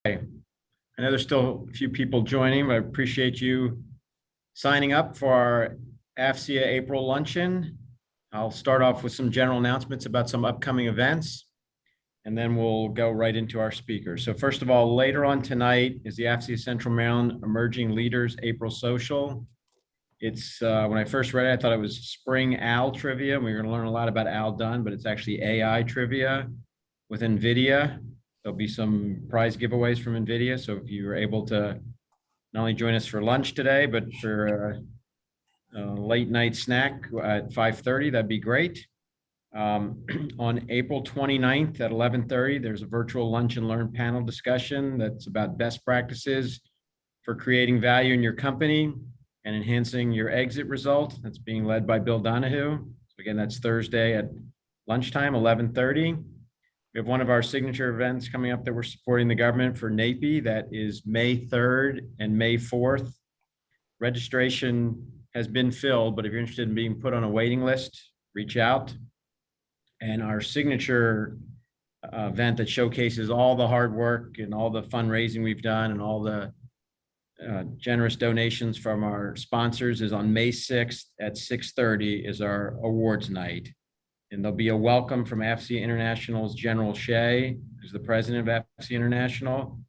I know there's still a few people joining, but I appreciate you signing up for our AFCEA April Luncheon. I'll start off with some general announcements about some upcoming events, and then we'll go right into our speakers. So first of all, later on tonight is the AFCEA Central Maryland Emerging Leaders April Social. It's when I first read it, I thought it was spring Al trivia. We were going to learn a lot about Al Dunn, but it's actually AI trivia with NVIDIA. There'll be some prize giveaways from NVIDIA. So if you were able to not only join us for lunch today, but for a late night snack at 5:30, that'd be great. On April 29th at 11:30, there's a virtual lunch and learn panel discussion that's about best practices for creating value in your company and enhancing your exit result. That's being led by Bill Donahue. So again, that's Thursday at lunchtime, 11:30. We have one of our signature events coming up that we're supporting the government for NAPI. That is May 3rd and May 4th. Registration has been filled, but if you're interested in being put on a waiting list, reach out. And our signature event that showcases all the hard work and all the fundraising we've done and all the generous donations from our sponsors is on May 6th at 6:30 is our awards night. And there'll be a welcome from AFCEA International's General Shea, who's the president of AFCEA International.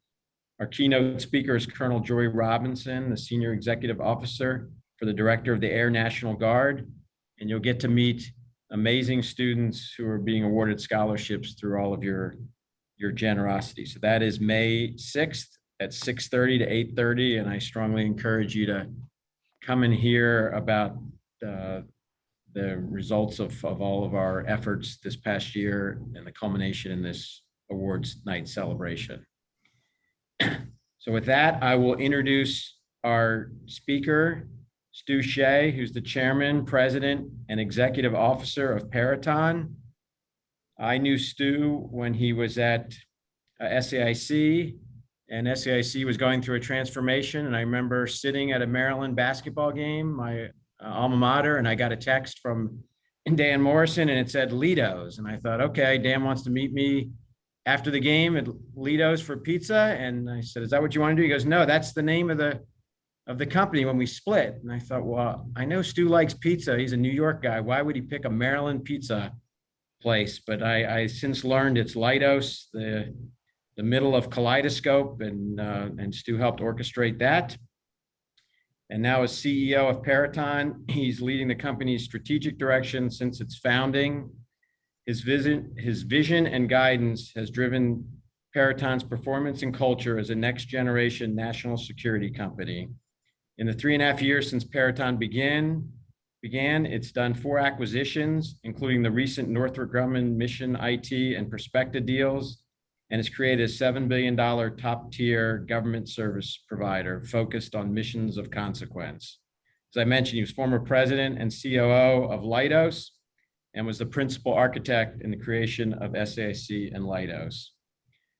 Our keynote speaker is Colonel Joy Robinson, the senior executive officer for the director of the Air National Guard. And you'll get to meet amazing students who are being awarded scholarships through all of your generosity. So that is May 6th at 6:30 to 8:30. And I strongly encourage you to come and hear about the results of all of our efforts this past year and the culmination in this awards night celebration. So with that, I will introduce our speaker, Stu Shea, who's the chairman, president, and executive officer of Peraton. I knew Stu when he was at SAIC, and SAIC was going through a transformation. And I remember sitting at a Maryland basketball game, my alma mater, and I got a text from Dan Morrison, and it said Lido's. And I thought, okay, Dan wants to meet me after the game at Lido's for pizza. And I said, is that what you want to do? He goes, no, that's the name of the company when we split. And I thought, well, I know Stu likes pizza. He's a New York guy. Why would he pick a Maryland pizza place? But I since learned it's Lido's, the middle of Kaleidoscope, and Stu helped orchestrate that. And now as CEO of Peraton, he's leading the company's strategic direction since its founding. His vision and guidance has driven Peraton's performance and culture as a next generation national security company. In the 3.5 years since Peraton began, it's done 4 acquisitions, including the recent Northrop Grumman mission IT and Perspecta deals, and has created a $7 billion top-tier government service provider focused on missions of consequence. As I mentioned, he was former president and COO of Leidos and was the principal architect in the creation of SAIC and Leidos.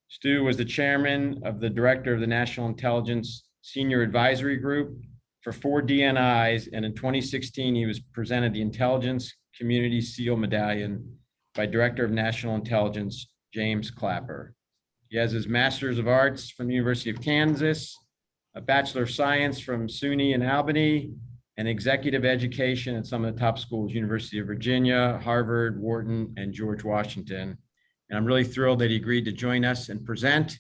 Stu was the chairman of the director of the National Intelligence Senior Advisory Group for 4 DNIs, and in 2016, he was presented the Intelligence Community SEAL Medallion by Director of National Intelligence, James Clapper. He has his Master's of Arts from the University of Kansas, a Bachelor of Science from SUNY in Albany, and executive education at some of the top schools, University of Virginia, Harvard, Wharton, and George Washington. And I'm really thrilled that he agreed to join us and present.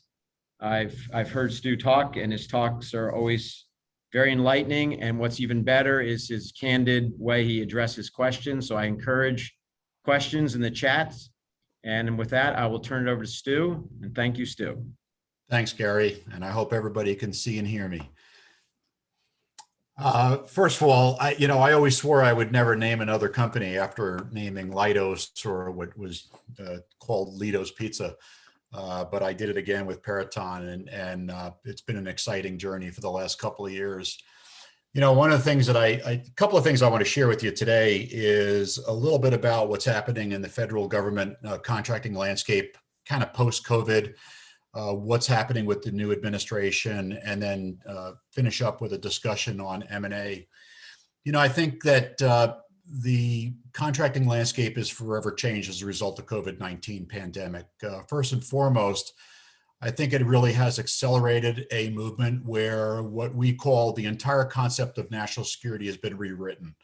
I've heard Stu talk, and his talks are always very enlightening. And what's even better is his candid way he addresses questions. So I encourage questions in the chats. And with that, I will turn it over to Stu. And thank you, Stu. Thanks, Gary. And I hope everybody can see and hear me. First of all, I always swore I would never name another company after naming Leidos, or what was called Lido's Pizza. But I did it again with Peraton, and it's been an exciting journey for the last couple of years. One of the things that a couple of things I want to share with you today is a little bit about what's happening in the federal government contracting landscape, kind of post-COVID, what's happening with the new administration, and then finish up with a discussion on M&A. I think that the contracting landscape is forever changed as a result of COVID-19 pandemic. First and foremost, I think it really has accelerated a movement where what we call the entire concept of national security has been rewritten.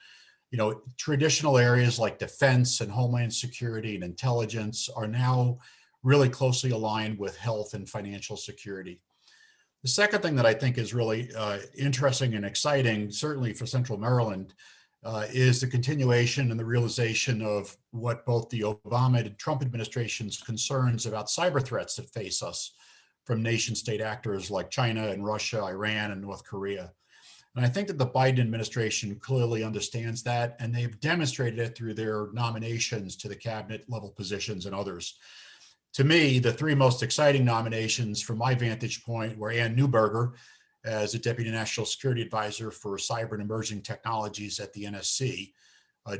You know, traditional areas like defense and homeland security and intelligence are now really closely aligned with health and financial security. The second thing that I think is really interesting and exciting, certainly for Central Maryland, is the continuation and the realization of what both the Obama and Trump administration's concerns about cyber threats that face us from nation state actors like China and Russia, Iran, and North Korea. And I think that the Biden administration clearly understands that, and they've demonstrated it through their nominations to the cabinet level positions and others. To me, the three most exciting nominations from my vantage point were Ann Neuberger as a Deputy National Security Advisor for Cyber and Emerging Technologies at the NSC,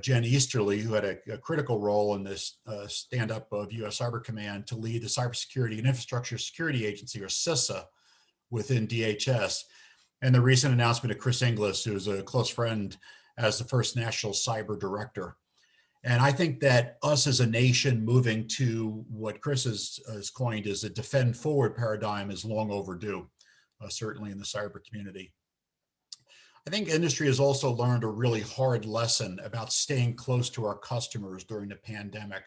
Jen Easterly, who had a critical role in this stand-up of U.S. Cyber Command to lead the Cybersecurity and Infrastructure Security Agency, or CISA, within DHS, and the recent announcement of Chris Inglis, who is a close friend, as the first National Cyber Director. And I think that us as a nation moving to what Chris has coined as a defend forward paradigm is long overdue, certainly in the cyber community. I think industry has also learned a really hard lesson about staying close to our customers during the pandemic.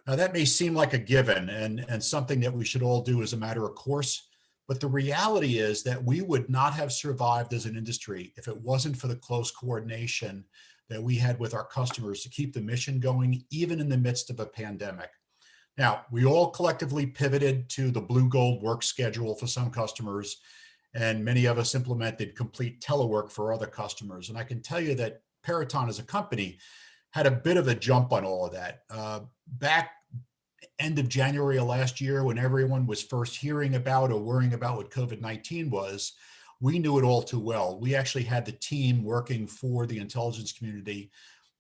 Now, that may seem like a given and something that we should all do as a matter of course, but the reality is that we would not have survived as an industry if it wasn't for the close coordination that we had with our customers to keep the mission going, even in the midst of a pandemic. Now, we all collectively pivoted to the blue gold work schedule for some customers, and many of us implemented complete telework for other customers. And I can tell you that Peraton as a company had a bit of a jump on all of that. Back end of January of last year, when everyone was first hearing about or worrying about what COVID-19 was, we knew it all too well. We actually had the team working for the intelligence community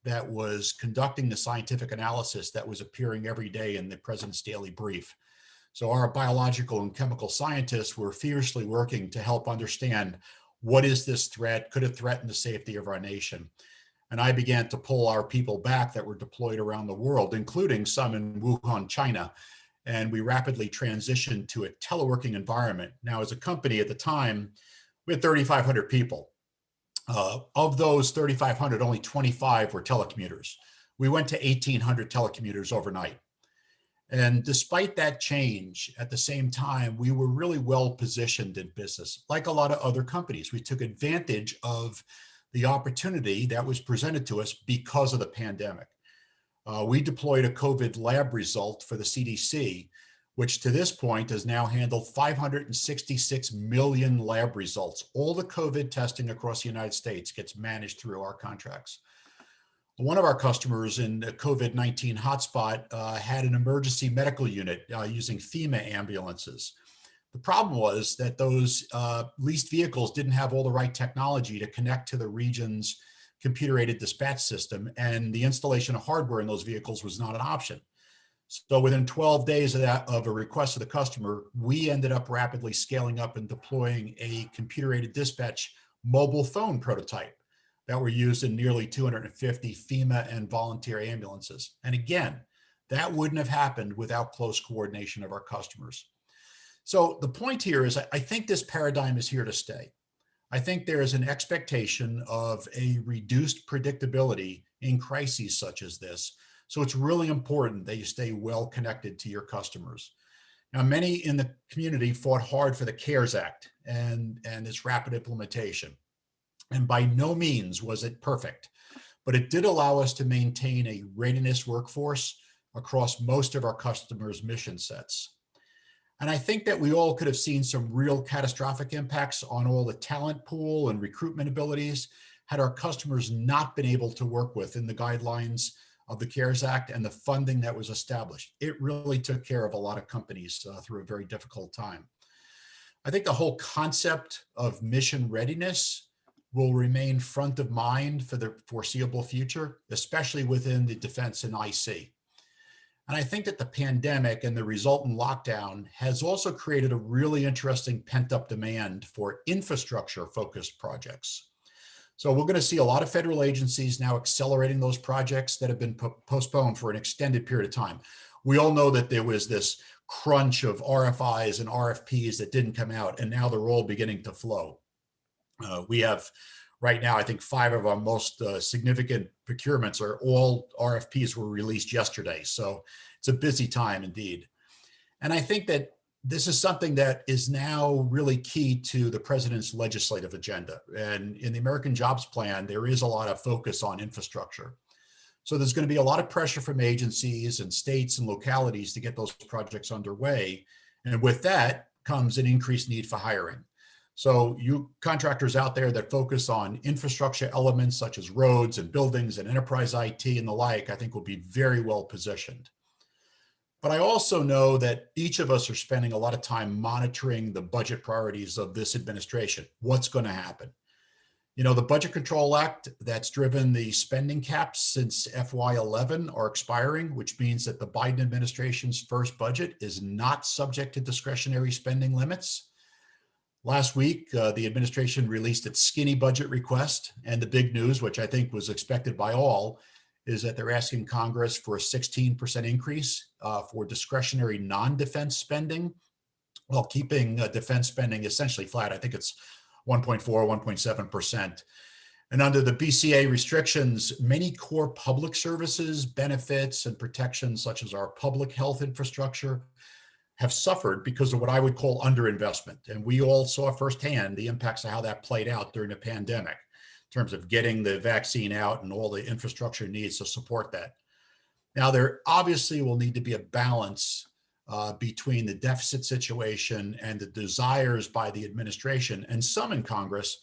that was conducting the scientific analysis that was appearing every day in the President's Daily Brief. So our biological and chemical scientists were fiercely working to help understand, what is this threat? Could it threaten the safety of our nation? And I began to pull our people back that were deployed around the world, including some in Wuhan, China. And we rapidly transitioned to a teleworking environment. Now, as a company at the time, we had 3,500 people. Of those 3,500, only 25 were telecommuters. We went to 1,800 telecommuters overnight. And despite that change, at the same time, we were really well positioned in business. Like a lot of other companies, we took advantage of the opportunity that was presented to us because of the pandemic. We deployed a COVID lab result for the CDC, which to this point has now handled 566 million lab results. All the COVID testing across the United States gets managed through our contracts. One of our customers in the COVID-19 hotspot had an emergency medical unit using FEMA ambulances. The problem was that those leased vehicles didn't have all the right technology to connect to the region's computer-aided dispatch system, and the installation of hardware in those vehicles was not an option. So within 12 days of a request of the customer, we ended up rapidly scaling up and deploying a computer-aided dispatch mobile phone prototype that were used in nearly 250 FEMA and volunteer ambulances. And again, that wouldn't have happened without close coordination of our customers. So the point here is, I think this paradigm is here to stay. I think there is an expectation of a reduced predictability in crises such as this. So it's really important that you stay well connected to your customers. Now, many in the community fought hard for the CARES Act and its rapid implementation. And by no means was it perfect, but it did allow us to maintain a readiness workforce across most of our customers' mission sets. And I think that we all could have seen some real catastrophic impacts on all the talent pool and recruitment abilities had our customers not been able to work within the guidelines of the CARES Act and the funding that was established. It really took care of a lot of companies through a very difficult time. I think the whole concept of mission readiness will remain front of mind for the foreseeable future, especially within the defense and IC. And I think that the pandemic and the resultant lockdown has also created a really interesting pent-up demand for infrastructure-focused projects. So we're going to see a lot of federal agencies now accelerating those projects that have been postponed for an extended period of time. We all know that there was this crunch of RFIs and RFPs that didn't come out, and now they're all beginning to flow. We have right now, I think 5 of our most significant procurements are all RFPs were released yesterday. So it's a busy time indeed. And I think that this is something that is now really key to the president's legislative agenda. And in the American Jobs Plan, there is a lot of focus on infrastructure. So there's going to be a lot of pressure from agencies and states and localities to get those projects underway. And with that comes an increased need for hiring. So you contractors out there that focus on infrastructure elements such as roads and buildings and enterprise IT and the like, I think will be very well positioned. But I also know that each of us are spending a lot of time monitoring the budget priorities of this administration. What's going to happen? You know, the Budget Control Act that's driven the spending caps since FY11 are expiring, which means that the Biden administration's first budget is not subject to discretionary spending limits. Last week, the administration released its skinny budget request, and the big news, which I think was expected by all, is that they're asking Congress for a 16% increase for discretionary non-defense spending, while keeping defense spending essentially flat. I think it's 1.4, 1.7%. And under the BCA restrictions, many core public services, benefits, and protections, such as our public health infrastructure, have suffered because of what I would call underinvestment. And we all saw firsthand the impacts of how that played out during the pandemic, in terms of getting the vaccine out and all the infrastructure needs to support that. Now, there obviously will need to be a balance between the deficit situation and the desires by the administration and some in Congress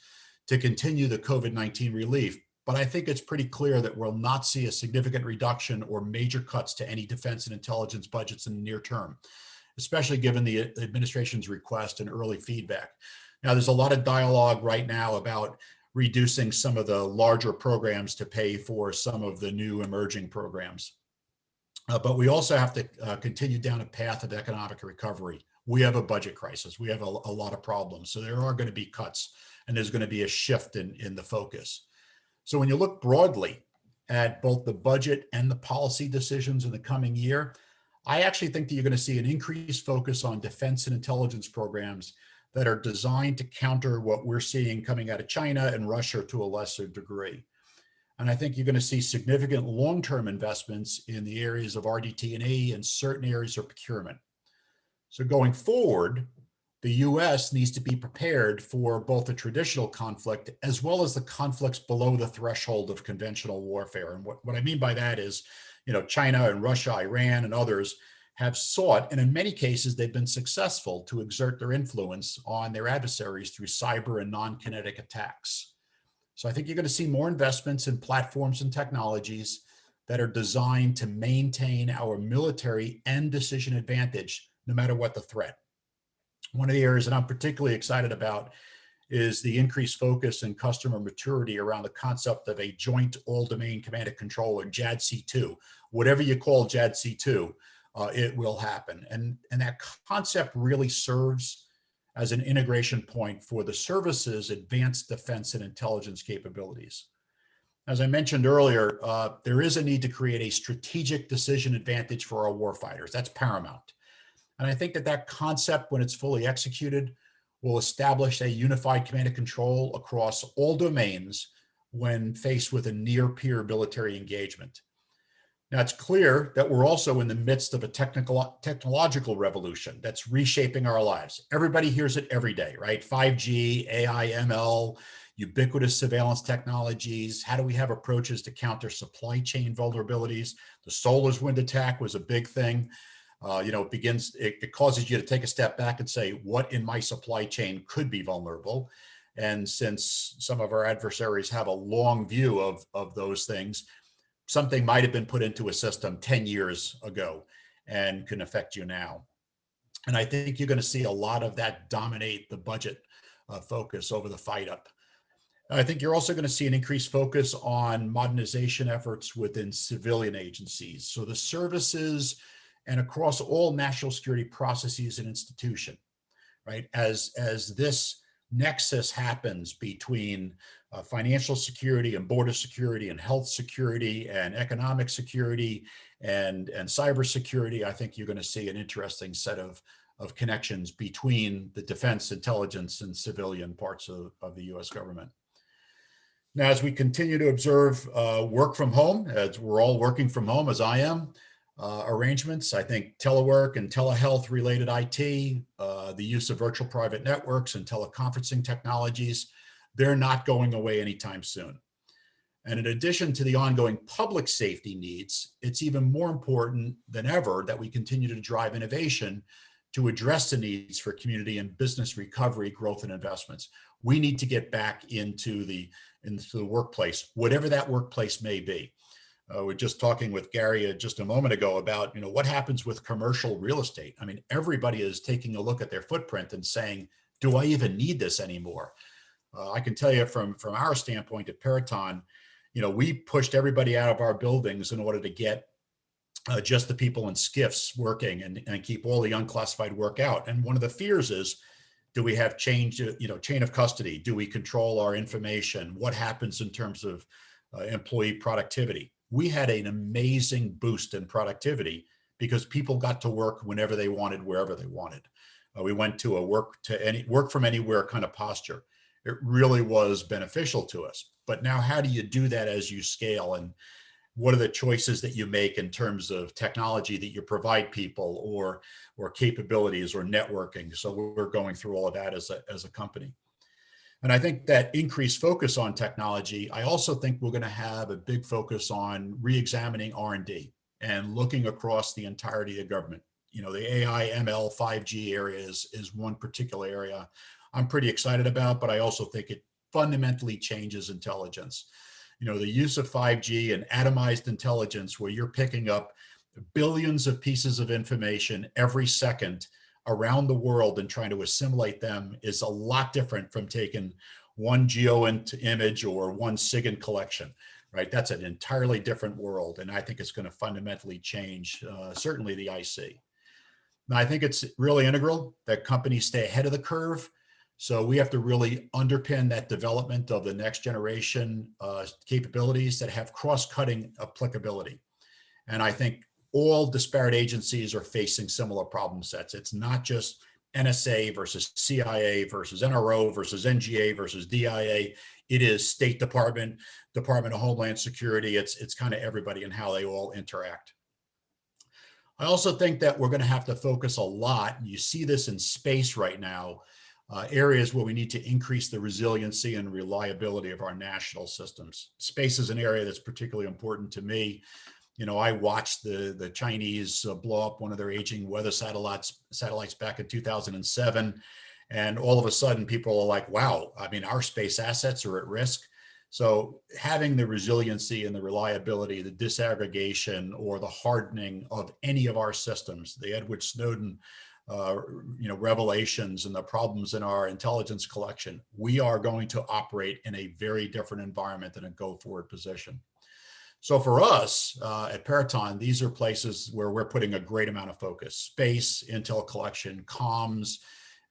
to continue the COVID-19 relief. But I think it's pretty clear that we'll not see a significant reduction or major cuts to any defense and intelligence budgets in the near term, especially given the administration's request and early feedback. Now, there's a lot of dialogue right now about reducing some of the larger programs to pay for some of the new emerging programs. But we also have to continue down a path of economic recovery. We have a budget crisis. We have a lot of problems. So there are going to be cuts, and there's going to be a shift in the focus. So when you look broadly at both the budget and the policy decisions in the coming year, I actually think that you're going to see an increased focus on defense and intelligence programs that are designed to counter what we're seeing coming out of China and Russia to a lesser degree. And I think you're going to see significant long-term investments in the areas of RDT&E and certain areas of procurement. So going forward, the US needs to be prepared for both the traditional conflict as well as the conflicts below the threshold of conventional warfare. And what I mean by that is, you know, China and Russia, Iran, and others have sought, and in many cases, they've been successful to exert their influence on their adversaries through cyber and non-kinetic attacks. So I think you're going to see more investments in platforms and technologies that are designed to maintain our military and decision advantage, no matter what the threat. One of the areas that I'm particularly excited about is the increased focus and customer maturity around the concept of a joint all-domain command and control, or JADC2. Whatever you call JADC2, it will happen. And that concept really serves as an integration point for the service's advanced defense and intelligence capabilities. As I mentioned earlier, there is a need to create a strategic decision advantage for our warfighters. That's paramount. And I think that concept, when it's fully executed, will establish a unified command and control across all domains when faced with a near-peer military engagement. Now, it's clear that we're also in the midst of a technological revolution that's reshaping our lives. Everybody hears it every day, right? 5G, AI, ML, ubiquitous surveillance technologies. How do we have approaches to counter supply chain vulnerabilities? The SolarWinds attack was a big thing. It causes you to take a step back and say, what in my supply chain could be vulnerable? And since some of our adversaries have a long view of those things, something might have been put into a system 10 years ago and can affect you now. And I think you're going to see a lot of that dominate the budget focus over the fight up. I think you're also going to see an increased focus on modernization efforts within civilian agencies. So the services and across all national security processes and institutions, right? As this nexus happens between financial security and border security and health security and economic security and cybersecurity, I think you're going to see an interesting set of connections between the defense, intelligence, and civilian parts of the US government. Now, as we continue to observe work from home, as we're all working from home, as I am, arrangements, I think telework and telehealth related IT, the use of virtual private networks and teleconferencing technologies, they're not going away anytime soon. And in addition to the ongoing public safety needs, it's even more important than ever that we continue to drive innovation to address the needs for community and business recovery, growth, and investments. We need to get back into the workplace, whatever that workplace may be. We're just talking with Gary just a moment ago about, what happens with commercial real estate. I mean, everybody is taking a look at their footprint and saying, do I even need this anymore? I can tell you from our standpoint at Peraton, we pushed everybody out of our buildings in order to get just the people in SCIFs working and keep all the unclassified work out. And one of the fears is, do we have chain of custody? Do we control our information? What happens in terms of employee productivity? We had an amazing boost in productivity because people got to work whenever they wanted, wherever they wanted. We went to a work from anywhere kind of posture. It really was beneficial to us. But now, how do you do that as you scale? And what are the choices that you make in terms of technology that you provide people or capabilities or networking? So we're going through all of that as a company. And I think that increased focus on technology, I also think we're going to have a big focus on re-examining R&D and looking across the entirety of government. The AI, ML, 5G area is one particular area I'm pretty excited about, but I also think it fundamentally changes intelligence. The use of 5G and atomized intelligence, where you're picking up billions of pieces of information every second around the world and trying to assimilate them, is a lot different from taking one GeoInt image or one SIGINT collection, right? That's an entirely different world. And I think it's going to fundamentally change, certainly the IC. Now, I think it's really integral that companies stay ahead of the curve. So we have to really underpin that development of the next generation capabilities that have cross-cutting applicability. And I think all disparate agencies are facing similar problem sets. It's not just NSA versus CIA versus NRO versus NGA versus DIA. It is State Department, Department of Homeland Security. It's kind of everybody and how they all interact. I also think that we're going to have to focus a lot, and you see this in space right now, areas where we need to increase the resiliency and reliability of our national systems. Space is an area that's particularly important to me. I watched the Chinese blow up one of their aging weather satellites back in 2007. And all of a sudden people are like, wow, I mean, our space assets are at risk. So having the resiliency and the reliability, the disaggregation or the hardening of any of our systems, the Edward Snowden revelations and the problems in our intelligence collection, we are going to operate in a very different environment in a go-forward position. So for us at Peraton, these are places where we're putting a great amount of focus: space, intel collection, comms,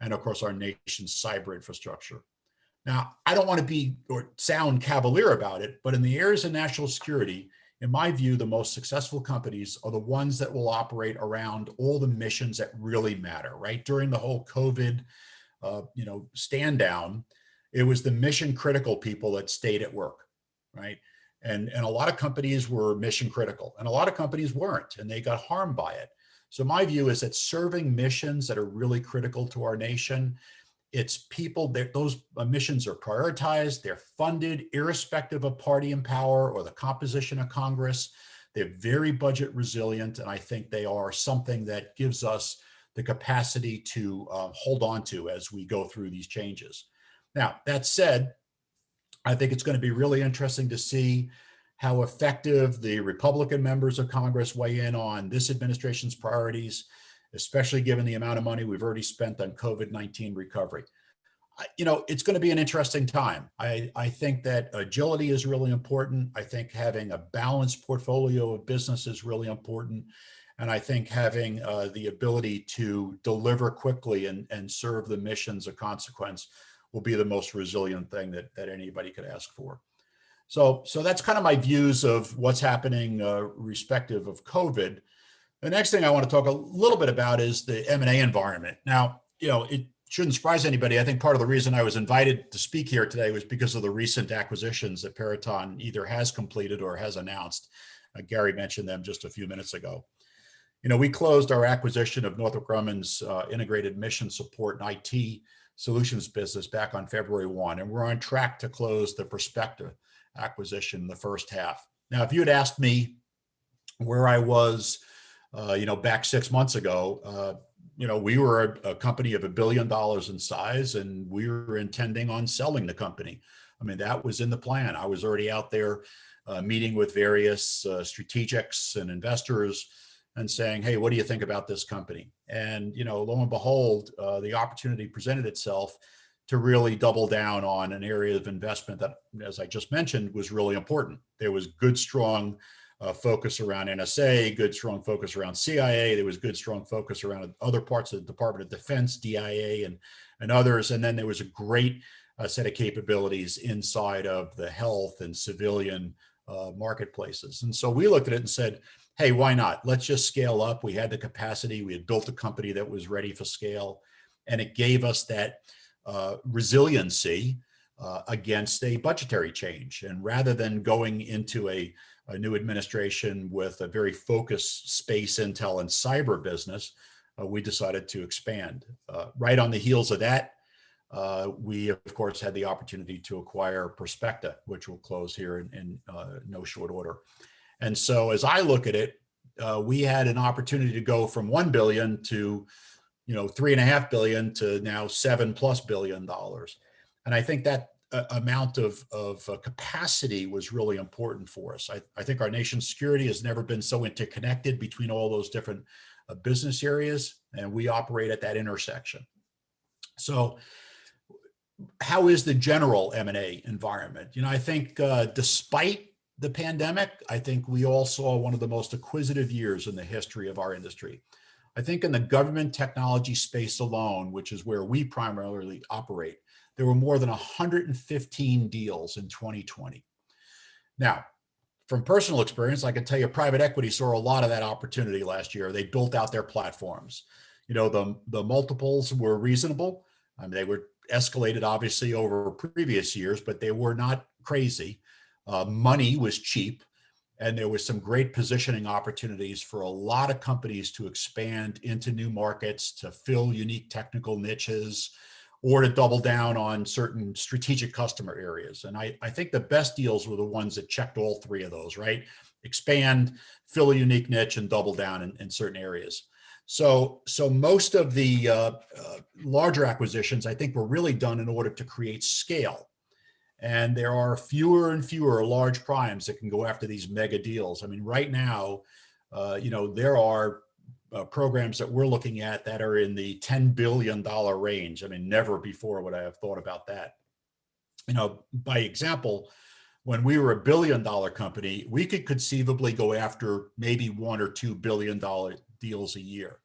and of course our nation's cyber infrastructure. Now, I don't want to be or sound cavalier about it, but in the areas of national security, in my view, the most successful companies are the ones that will operate around all the missions that really matter, right? During the whole COVID, stand down, it was the mission critical people that stayed at work, right? And a lot of companies were mission critical and a lot of companies weren't, and they got harmed by it. So my view is that serving missions that are really critical to our nation, it's people that those missions are prioritized, they're funded irrespective of party and power or the composition of Congress. They're very budget resilient, and I think they are something that gives us the capacity to hold on to as we go through these changes. Now, that said, I think it's going to be really interesting to see how effective the Republican members of Congress weigh in on this administration's priorities, especially given the amount of money we've already spent on COVID-19 recovery. It's going to be an interesting time. I think that agility is really important. I think having a balanced portfolio of business is really important. And I think having the ability to deliver quickly and serve the missions of consequence will be the most resilient thing that anybody could ask for. So that's kind of my views of what's happening respective of COVID. The next thing I want to talk a little bit about is the M&A environment. Now, it shouldn't surprise anybody. I think part of the reason I was invited to speak here today was because of the recent acquisitions that Peraton either has completed or has announced. Gary mentioned them just a few minutes ago. We closed our acquisition of Northrop Grumman's integrated mission support and IT solutions business back on February 1, and we're on track to close the Perspective acquisition in the first half. Now, if you had asked me where I was, back 6 months ago, we were a company of $1 billion in size, and we were intending on selling the company. I mean, that was in the plan. I was already out there meeting with various strategics and investors and saying, hey, what do you think about this company? And, lo and behold, the opportunity presented itself to really double down on an area of investment that, as I just mentioned, was really important. There was good, strong focus around NSA, good, strong focus around CIA. There was good, strong focus around other parts of the Department of Defense, DIA, and others. And then there was a great set of capabilities inside of the health and civilian marketplaces. And so we looked at it and said, hey, why not? Let's just scale up. We had the capacity. We had built a company that was ready for scale. And it gave us that resiliency against a budgetary change. And rather than going into a new administration with a very focused space, intel, and cyber business, we decided to expand. Right on the heels of that, we, of course, had the opportunity to acquire Perspective, which will close here in no short order. And so as I look at it, we had an opportunity to go from $1 billion to $3.5 billion to now $7+ billion. And I think that amount of capacity was really important for us. I think our nation's security has never been so interconnected between all those different business areas, and we operate at that intersection. So how is the general M&A environment? I think despite the pandemic, I think we all saw one of the most acquisitive years in the history of our industry. I think in the government technology space alone, which is where we primarily operate, there were more than 115 deals in 2020. Now, from personal experience, I can tell you private equity saw a lot of that opportunity last year. They built out their platforms. The multiples were reasonable. I mean, they were escalated obviously over previous years, but they were not crazy. Money was cheap, and there was some great positioning opportunities for a lot of companies to expand into new markets, to fill unique technical niches, or to double down on certain strategic customer areas. And I think the best deals were the ones that checked all three of those, right? Expand, fill a unique niche, and double down in certain areas. So most of the larger acquisitions, I think, were really done in order to create scale. And there are fewer and fewer large primes that can go after these mega deals. I mean, right now, there are programs that we're looking at that are in the $10 billion range. I mean, never before would I have thought about that. By example, when we were $1 billion company, we could conceivably go after maybe $1 or $2 billion deals a year.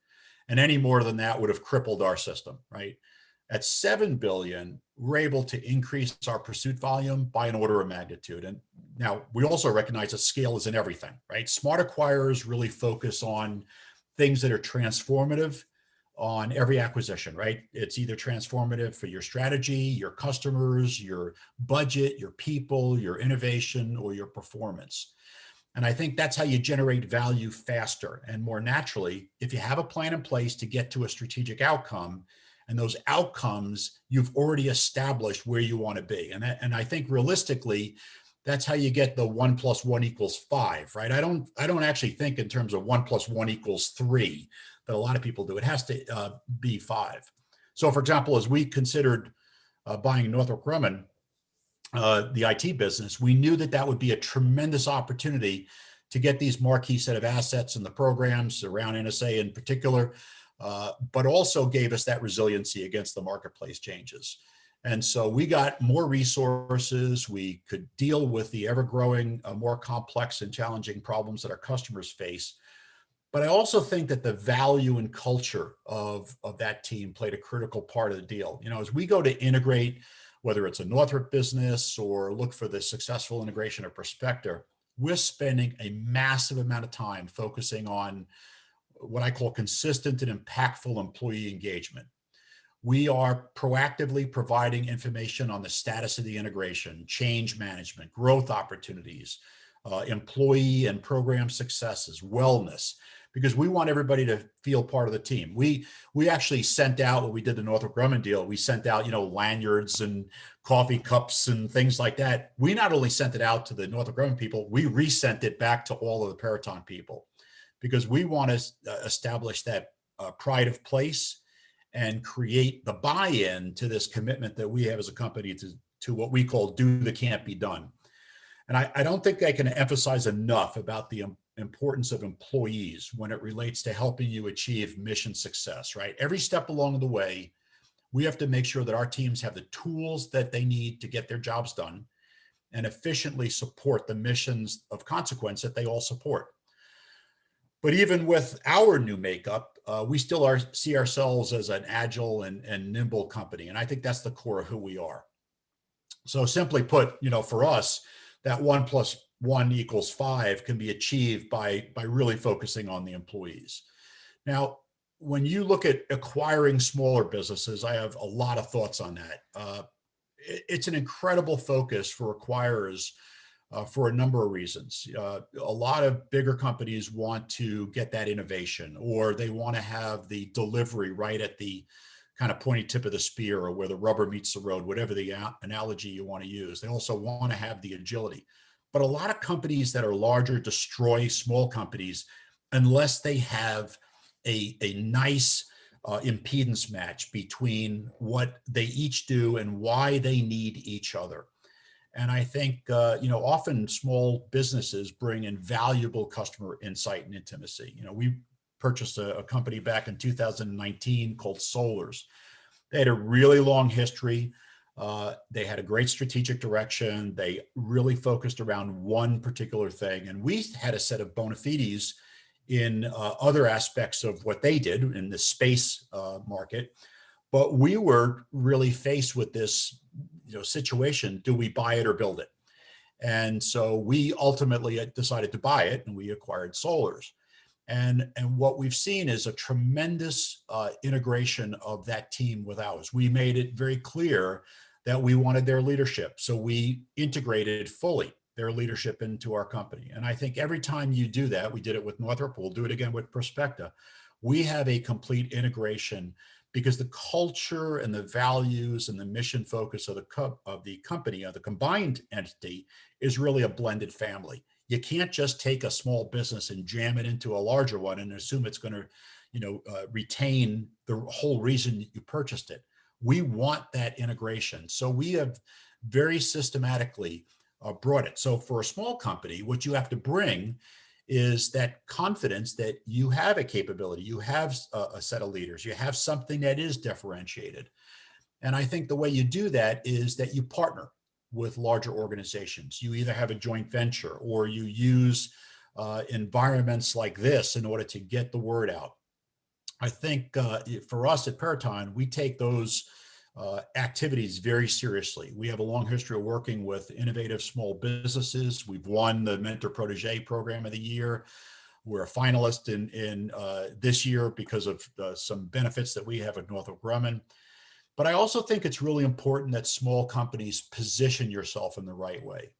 And any more than that would have crippled our system, right? At $7 billion, we're able to increase our pursuit volume by an order of magnitude. And now we also recognize that scale isn't everything, right? Smart acquirers really focus on things that are transformative on every acquisition, right? It's either transformative for your strategy, your customers, your budget, your people, your innovation, or your performance. And I think that's how you generate value faster and more naturally if you have a plan in place to get to a strategic outcome. And those outcomes, you've already established where you want to be. And I think realistically, that's how you get the 1 + 1 = 5, right? I don't actually think in terms of 1 + 1 = 3 that a lot of people do. It has to be 5. So for example, as we considered buying Northrop Grumman, the IT business, we knew that would be a tremendous opportunity to get these marquee set of assets and the programs around NSA in particular, but also gave us that resiliency against the marketplace changes. And so we got more resources. We could deal with the ever-growing, more complex and challenging problems that our customers face. But I also think that the value and culture of that team played a critical part of the deal. As we go to integrate, whether it's a Northrop business or look for the successful integration of Prospector, we're spending a massive amount of time focusing on what I call consistent and impactful employee engagement. We are proactively providing information on the status of the integration, change management, growth opportunities, employee and program successes, wellness, because we want everybody to feel part of the team. We actually sent out, when we did the Northrop Grumman deal, we sent out, lanyards and coffee cups and things like that. We not only sent it out to the Northrop Grumman people, we resent it back to all of the Peraton people, because we want to establish that pride of place and create the buy-in to this commitment that we have as a company to what we call do the can't be done. And I don't think I can emphasize enough about the importance of employees when it relates to helping you achieve mission success, right? Every step along the way, we have to make sure that our teams have the tools that they need to get their jobs done and efficiently support the missions of consequence that they all support. But even with our new makeup, we still see ourselves as an agile and nimble company. And I think that's the core of who we are. So simply put, for us, that 1 + 1 = 5 can be achieved by really focusing on the employees. Now, when you look at acquiring smaller businesses, I have a lot of thoughts on that. It's an incredible focus for acquirers for a number of reasons. A lot of bigger companies want to get that innovation, or they want to have the delivery right at the kind of pointy tip of the spear, or where the rubber meets the road, whatever the analogy you want to use. They also want to have the agility. But a lot of companies that are larger destroy small companies unless they have a nice impedance match between what they each do and why they need each other. And I think, often small businesses bring invaluable customer insight and intimacy. We purchased a company back in 2019 called Solars. They had a really long history. They had a great strategic direction. They really focused around one particular thing. And we had a set of bona fides in other aspects of what they did in the space market. But we were really faced with this situation. Do we buy it or build it? And so we ultimately decided to buy it, and we acquired Solars. And what we've seen is a tremendous integration of that team with ours. We made it very clear that we wanted their leadership. So we integrated fully their leadership into our company. And I think every time you do that, we did it with Northrop, we'll do it again with Prospecta, we have a complete integration, because the culture and the values and the mission focus of the company, of the combined entity, is really a blended family. You can't just take a small business and jam it into a larger one and assume it's going to, retain the whole reason that you purchased it. We want that integration. So we have very systematically brought it. So for a small company, what you have to bring is that confidence that you have a capability, you have a set of leaders, you have something that is differentiated. And I think the way you do that is that you partner with larger organizations. You either have a joint venture, or you use environments like this in order to get the word out. I think for us at Peraton, we take those activities very seriously. We have a long history of working with innovative small businesses. We've won the Mentor Protege Program of the Year. We're a finalist in this year because of some benefits that we have at Northrop Grumman. But I also think it's really important that small companies position yourself in the right way.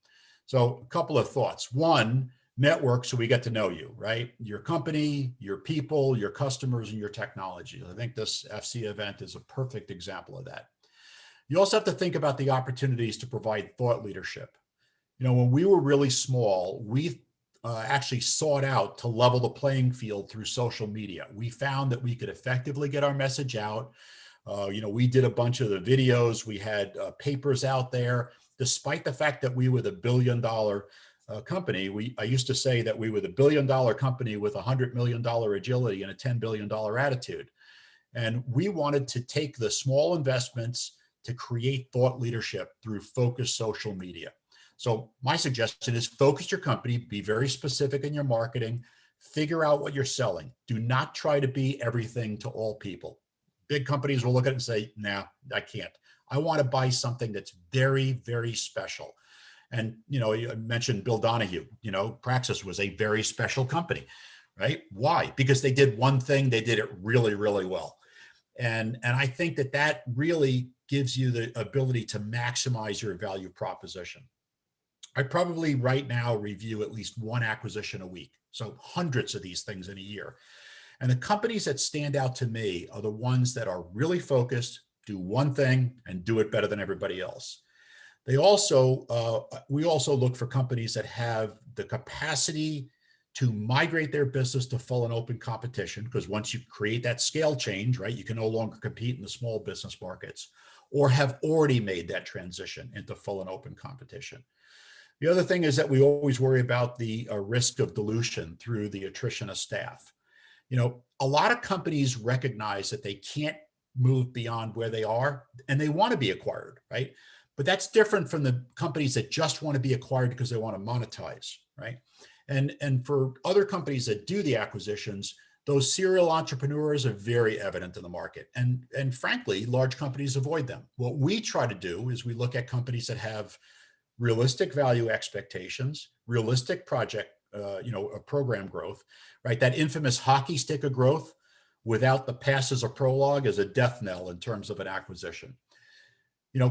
So a couple of thoughts. One, network, so we get to know you, right? Your company, your people, your customers, and your technology. I think this AFCEA event is a perfect example of that. You also have to think about the opportunities to provide thought leadership. When we were really small, we actually sought out to level the playing field through social media. We found that we could effectively get our message out. We did a bunch of the videos. We had papers out there. Despite the fact that we were the $1 billion company, I used to say that we were the $1 billion company with $100 million agility and a $10 billion attitude. And we wanted to take the small investments to create thought leadership through focused social media. So my suggestion is focus your company, be very specific in your marketing, Figure out what you're selling. Do not try to be everything to all people. Big companies will look at it and say, nah, I can't. I want to buy something that's very, very special. And, you mentioned Bill Donahue, Praxis was a very special company, right? Why? Because they did one thing, they did it really, really well. And I think that really gives you the ability to maximize your value proposition. I probably right now review at least one acquisition a week. So hundreds of these things in a year. And the companies that stand out to me are the ones that are really focused, do one thing and do it better than everybody else. We also look for companies that have the capacity to migrate their business to full and open competition, because once you create that scale change, right, you can no longer compete in the small business markets, or have already made that transition into full and open competition. The other thing is that we always worry about the risk of dilution through the attrition of staff. A lot of companies recognize that they can't move beyond where they are and they want to be acquired, right? But that's different from the companies that just want to be acquired because they want to monetize, right? And for other companies that do the acquisitions, those serial entrepreneurs are very evident in the market. And frankly, large companies avoid them. What we try to do is we look at companies that have realistic value expectations, realistic project, program growth, right? That infamous hockey stick of growth without the passes or prologue is a death knell in terms of an acquisition.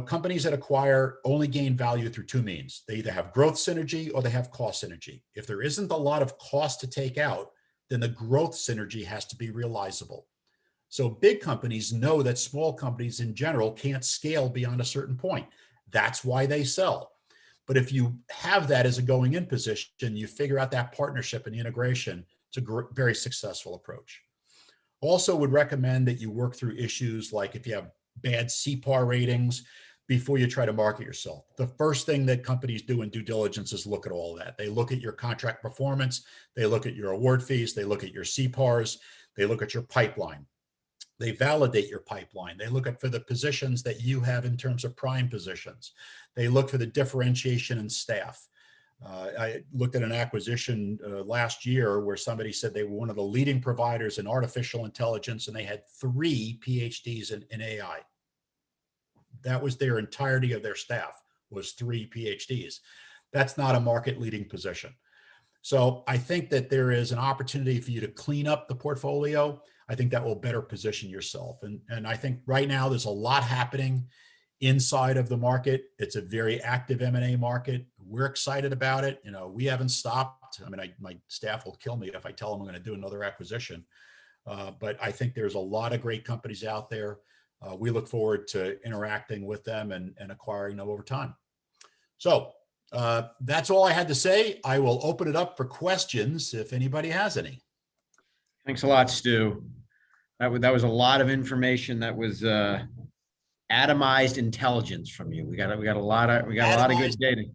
Companies that acquire only gain value through two means. They either have growth synergy or they have cost synergy. If there isn't a lot of cost to take out, then the growth synergy has to be realizable. So big companies know that small companies in general can't scale beyond a certain point. That's why they sell. But if you have that as a going in position, you figure out that partnership and the integration, it's a very successful approach. Also would recommend that you work through issues like if you have bad CPAR ratings before you try to market yourself. The first thing that companies do in due diligence is look at all that. They look at your contract performance, they look at your award fees, they look at your CPARs, they look at your pipeline. They validate your pipeline. They look at for the positions that you have in terms of prime positions. They look for the differentiation in staff. I looked at an acquisition last year where somebody said they were one of the leading providers in artificial intelligence, and they had 3 PhDs in AI. That was their entirety of their staff, was 3 PhDs. That's not a market leading position. So I think that there is an opportunity for you to clean up the portfolio. I think that will better position yourself. And I think right now there's a lot happening inside of the market. It's a very active M&A market. We're excited about it. We haven't stopped. I mean, my staff will kill me if I tell them I'm going to do another acquisition. But I think there's a lot of great companies out there. We look forward to interacting with them and acquiring them over time. So that's all I had to say. I will open it up for questions if anybody has any. Thanks a lot, Stu. That was a lot of information. That was atomized intelligence from you. We got a lot of good data.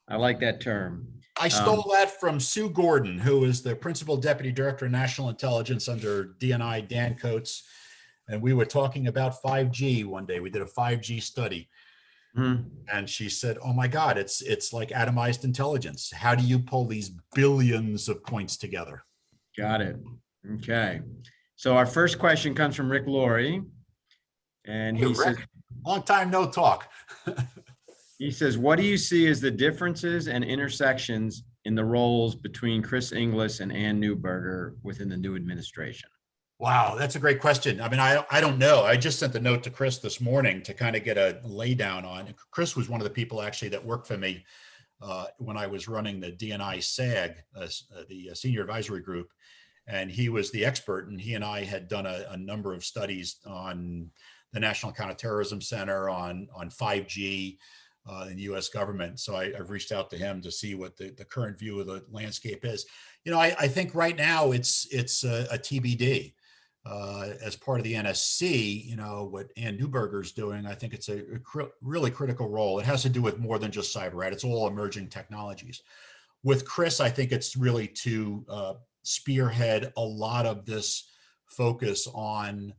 I like that term. I stole that from Sue Gordon, who is the Principal Deputy Director of National Intelligence under DNI, Dan Coates. And we were talking about 5G one day. We did a 5G study. And she said, oh my God, it's like atomized intelligence. How do you pull these billions of points together? Got it. Okay. So our first question comes from Rick Laurie. And he says, long time no talk. He says, what do you see as the differences and intersections in the roles between Chris Inglis and Ann Neuberger within the new administration? Wow, that's a great question. I mean, I don't know. I just sent a note to Chris this morning to kind of get a lay down on. Chris was one of the people actually that worked for me when I was running the DNI SAG, the Senior Advisory Group, and he was the expert. And he and I had done a number of studies on the National Counterterrorism Center, on 5G in the U.S. government. So I've reached out to him to see what the current view of the landscape is. I think right now it's a TBD. As part of the NSC, what Ann Neuberger is doing, I think it's a really critical role. It has to do with more than just cyber, right? It's all emerging technologies. With Chris, I think it's really to spearhead a lot of this focus on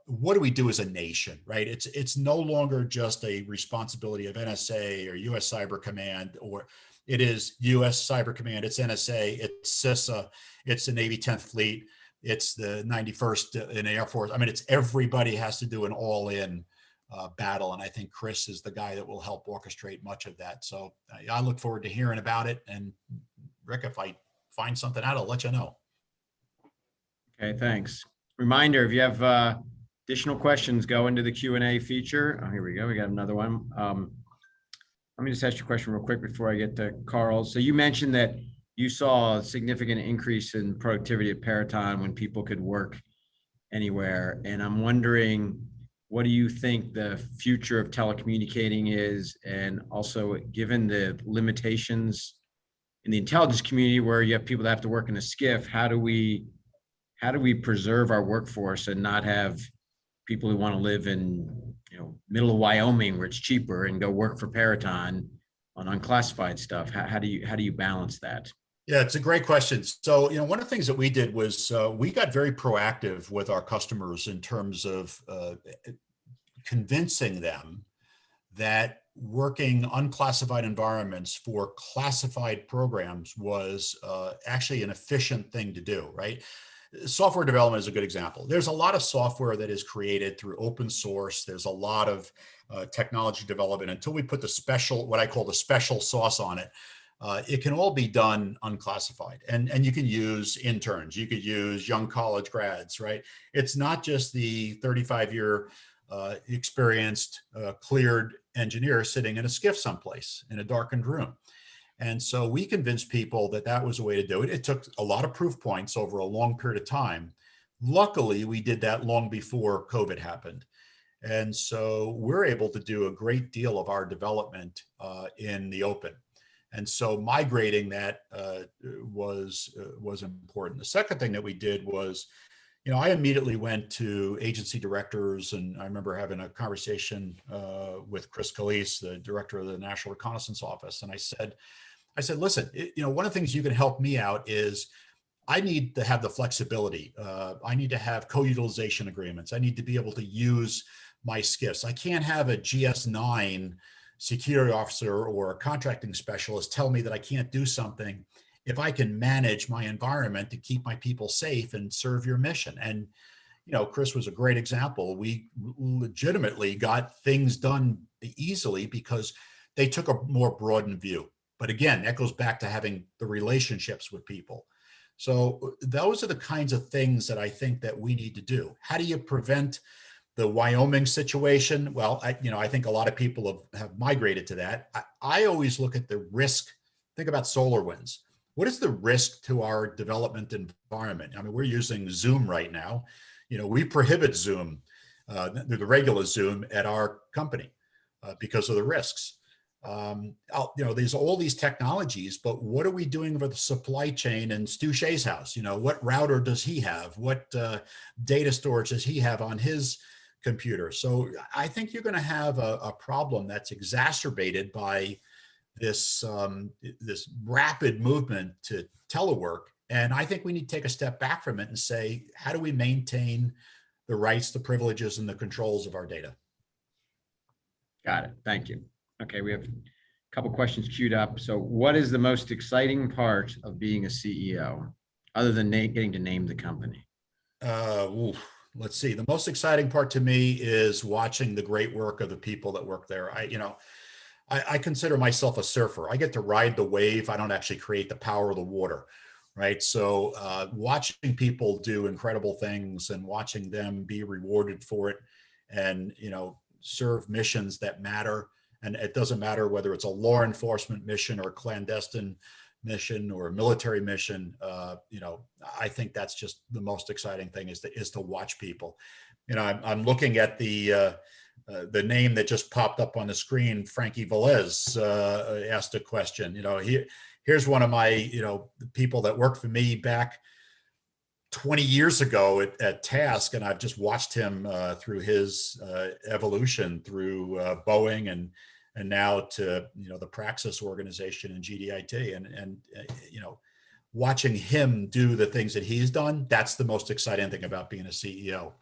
what do we do as a nation, right? It's no longer just a responsibility of NSA or U.S. Cyber Command, or It is U.S. Cyber Command, it's NSA, it's CISA, it's the Navy 10th Fleet, it's the 91st in Air Force. I mean, it's everybody has to do an all-in battle. And I think Chris is the guy that will help orchestrate much of that. So I look forward to hearing about it. And Rick, if I find something out, I'll let you know. Okay, thanks. Reminder, if you have additional questions, go into the Q&A feature. Oh, here we go. We got another one. Let me just ask you a question real quick before I get to Carl. So you mentioned that you saw a significant increase in productivity at Peraton when people could work anywhere. And I'm wondering, what do you think the future of telecommunicating is? And also, given the limitations in the intelligence community where you have people that have to work in a skiff, how do we preserve our workforce and not have people who want to live in, middle of Wyoming where it's cheaper and go work for Peraton on unclassified stuff? How do you balance that? Yeah, it's a great question. So, one of the things that we did was we got very proactive with our customers in terms of convincing them that working unclassified environments for classified programs was actually an efficient thing to do, right? Software development is a good example. There's a lot of software that is created through open source. There's a lot of technology development. Until we put what I call the special sauce on it, it can all be done unclassified. And you can use interns, you could use young college grads, right? It's not just the 35-year experienced, cleared engineer sitting in a skiff someplace in a darkened room. And so we convinced people that that was a way to do it. It took a lot of proof points over a long period of time. Luckily, we did that long before COVID happened. And so we're able to do a great deal of our development in the open. And so migrating that was important. The second thing that we did was, I immediately went to agency directors, and I remember having a conversation with Chris Calise, the director of the National Reconnaissance Office. And I said, listen, one of the things you can help me out is I need to have the flexibility. I need to have co-utilization agreements. I need to be able to use my skiffs. I can't have a GS9 security officer or a contracting specialist tell me that I can't do something if I can manage my environment to keep my people safe and serve your mission. And, Chris was a great example. We legitimately got things done easily because they took a more broadened view. But again, that goes back to having the relationships with people. So those are the kinds of things that I think that we need to do. How do you prevent the Wyoming situation? Well, I think a lot of people have migrated to that. I always look at the risk. Think about solar winds. What is the risk to our development environment? I mean, we're using Zoom right now. We prohibit Zoom, the regular Zoom at our company because of the risks. There's all these technologies, but what are we doing with the supply chain in Stu Shea's house? What router does he have? What data storage does he have on his computer? So I think you're going to have a problem that's exacerbated by this rapid movement to telework. And I think we need to take a step back from it and say, how do we maintain the rights, the privileges, and the controls of our data? Got it. Thank you. Okay, we have a couple questions queued up. So what is the most exciting part of being a CEO, other than getting to name the company? Let's see. The most exciting part to me is watching the great work of the people that work there. I consider myself a surfer. I get to ride the wave. I don't actually create the power of the water, right? So watching people do incredible things and watching them be rewarded for it and, serve missions that matter. And it doesn't matter whether it's a law enforcement mission or a clandestine mission or a military mission. I think that's just the most exciting thing is to watch people. I'm looking at the name that just popped up on the screen. Frankie Velez asked a question. Here's one of my people that worked for me back 20 years ago at Task, and I've just watched him through his evolution through Boeing and now to the Praxis organization and GDIT, and watching him do the things that he's done. That's the most exciting thing about being a CEO.